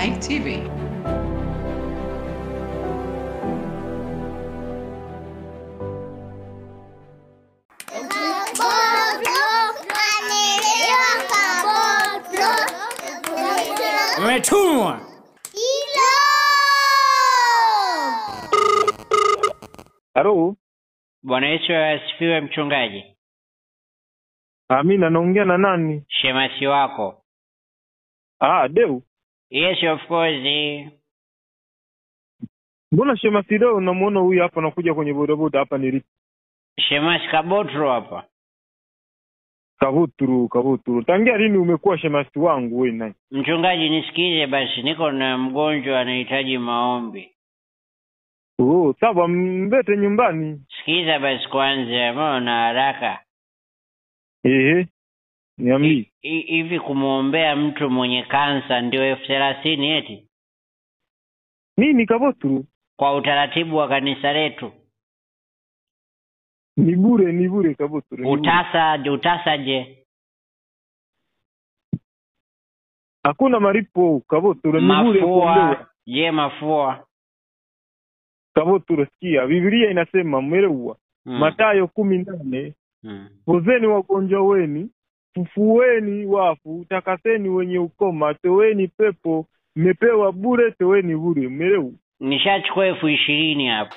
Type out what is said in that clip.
Life TV. Umetumwa. Halo. Bwana Yesu asifiwe mchungaji. Amina, naongea na nani? Shemasi wako. Deu. Yes, of course. Mbona shemasi leo unamuona huyu hapa anakuja kwenye bodaboda hapa nilipo? Shemasi Kabotro hapa. Kabuturu. Tangia lini umekuwa shemasi wangu wewe naye? Mchungaji nisikize basi, niko na mgonjwa anahitaji maombi. Sawa, mbete nyumbani. Sikiza basi kwanza, mbona haraka? Niambi. Hivi kumuombea mtu mwenye kansa ndio 30,000 eti? Nini Kabuturu? Kwa utaratibu wa kanisa letu. Ni bure Kabuturu. Utasa je? Hakuna malipo Kabuturu, ni bure kuombewa. Mafua. Kabuturu, sikia, Biblia inasema mwelewa. Mathayo 18. Pozeni wagonjwa wenu, fufueni wafu, takaseni wenye ukoma, toweni pepo, mmepewa bure, toweni bure. Mwelewa. Nishachukua 20,000 hapo.